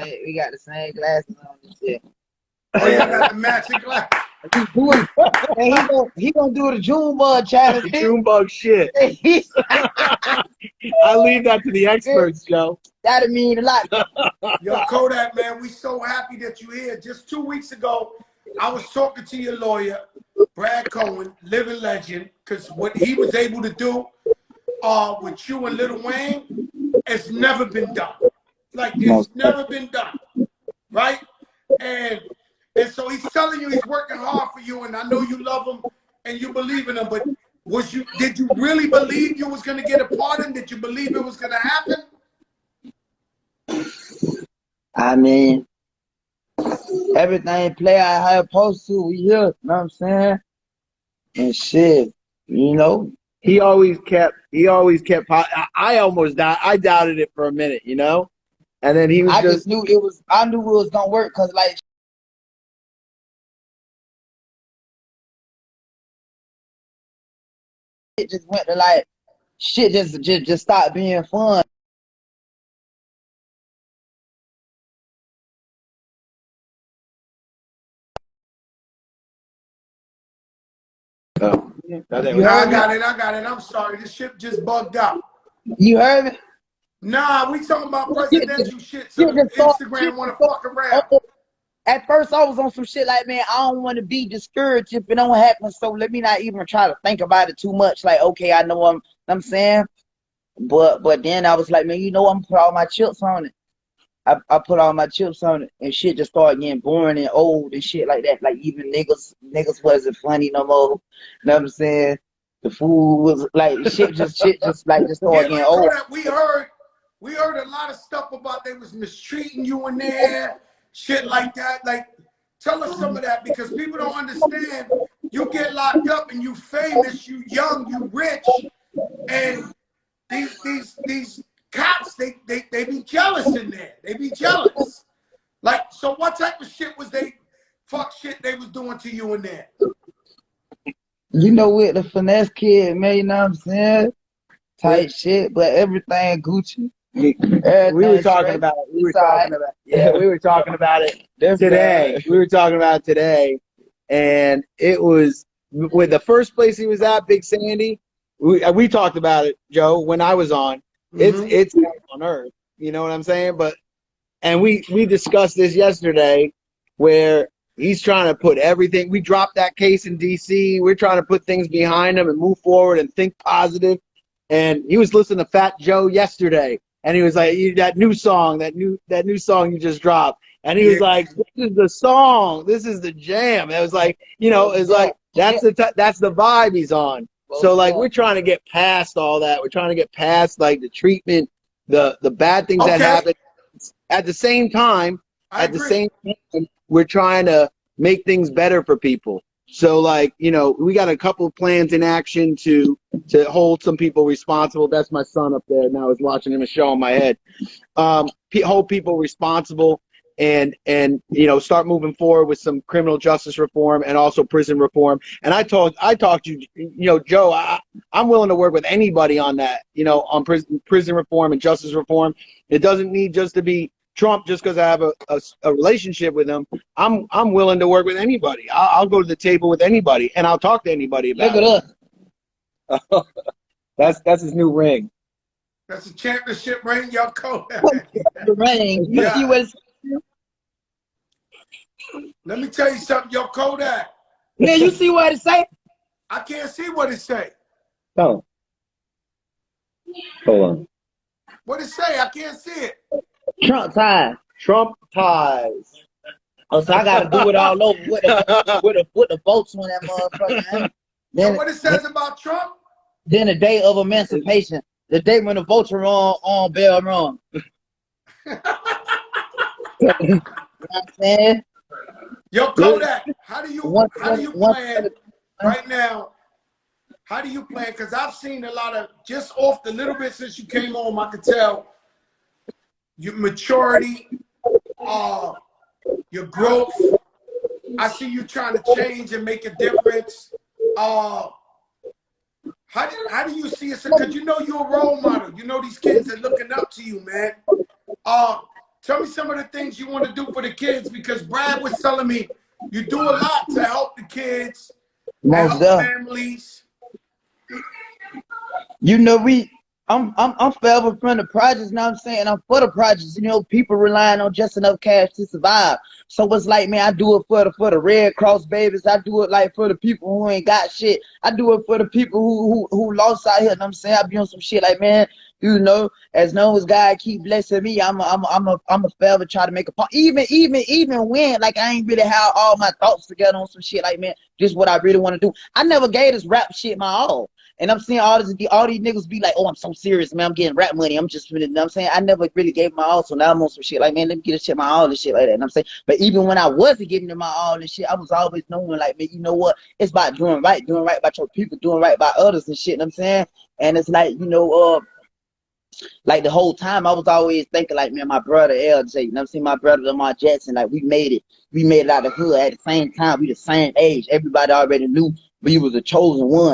We got the same glasses on and shit. Oh, y'all got the matching glass. He doing, and he gonna do the Junebug challenge. Junebug shit. I leave that to the experts, Joe. That'd mean a lot. Yo, Kodak, man, we so happy that you're here. Just 2 weeks ago, I was talking to your lawyer, Brad Cohen, living legend, because what he was able to do with you and Lil Wayne, it's never been done. Like, it's never been done, right? And so he's telling you he's working hard for you, and I know you love him and you believe in him, but did you really believe you was going to get a pardon? Did you believe it was going to happen? I mean, everything play out how it's supposed to. We here, you know what I'm saying? And shit, you know. He always kept, I almost died. I doubted it for a minute, you know? And then he was I knew it was gonna work, because like, it just went to like, shit just stopped being fun. Oh. I got it. I'm sorry. This shit just bugged out. You heard me? Nah, we talking about presidential shit, so Instagram want to fuck around. At first, I was on some shit like, man, I don't want to be discouraged if it don't happen, so let me not even try to think about it too much. Like, okay, I know I'm saying, but then I was like, man, you know, I'm gonna put all my chips on it. I put all my chips on it, and shit just started getting boring and old and shit like that. Like, even niggas wasn't funny no more. You know what I'm saying? The food was like shit just started getting old. We heard a lot of stuff about they was mistreating you in there, shit like that. Like, tell us some of that, because people don't understand. You get locked up and you famous, you young, you rich, and these cops, they be jealous in there. They be jealous. Like, so what type of shit was they was doing to you in there? You know, with the finesse kid, man, you know what I'm saying? Tight shit, but everything Gucci. We were talking about it. We were talking about it today. We were talking about it today, and it was with the first place he was at, Big Sandy. We talked about it, Joe, when I was on. It's on earth, you know what I'm saying? And we discussed this yesterday, where he's trying to put everything. We dropped that case in DC. We're trying to put things behind him and move forward and think positive. And he was listening to Fat Joe yesterday, and he was like, that new song you just dropped. And he was like, this is the song. This is the jam. It was like, you know, it's like, that's the vibe he's on. So like, we're trying to get past all that. We're trying to get past like the treatment, the bad things that happen. At the same time, we're trying to make things better for people. So like, you know, we got a couple of plans in action to hold some people responsible. That's my son up there now. I was watching him a show in my head. Hold people responsible and you know, start moving forward with some criminal justice reform and also prison reform. And I talked to you know, Joe, I'm willing to work with anybody on that, you know, on prison reform and justice reform. It doesn't need just to be Trump just because I have a relationship with him. I'm willing to work with anybody. I'll go to the table with anybody, and I'll talk to anybody about it. Look at us. That's his new ring. That's a championship ring, y'all call that. The ring. You see what it's... Let me tell you something, yo, Kodak. Yeah, you see what it say? I can't see what it say. Oh. Hold on. What it say? I can't see it. Trump ties. Trump ties. Oh, so I gotta do it all over with the votes on that motherfucker. Then what it says about Trump? Then the day of emancipation, the day when the votes are on bell run. You know what I'm saying? Yo, Kodak, how do you plan right now? How do you plan? Because I've seen a lot of, just off the little bit since you came home, I could tell your maturity, your growth. I see you trying to change and make a difference. How do you see it? Because you know you're a role model. You know these kids are looking up to you, man. Tell me some of the things you want to do for the kids, because Brad was telling me you do a lot to help the kids, and help families. You know, I'm forever from the projects, you know what I'm saying? I'm for the projects. You know, people relying on just enough cash to survive. So it's like, man, I do it for the Red Cross babies. I do it like for the people who ain't got shit. I do it for the people who lost out here, you know what I'm saying? I be on some shit like, man, you know, as long as God keep blessing me, I'm a forever try to make a point. Even when like I ain't really have all my thoughts together on some shit like, man, this is what I really want to do. I never gave this rap shit my all. And I'm seeing all these niggas be like, oh, I'm so serious, man. I'm getting rap money. I'm just, you know what I'm saying? I never really gave my all. So now I'm on some shit like, man, let me get a shit my all and shit like that. And I'm saying, but even when I wasn't giving them my all and shit, I was always knowing like, man, you know what? It's about doing right by your people, doing right by others and shit. You know what I'm saying? And it's like, you know, like the whole time I was always thinking like, man, my brother LJ, you know what I'm saying? My brother Lamar Jackson, like we made it out of the hood at the same time. We the same age. Everybody already knew we was the chosen one.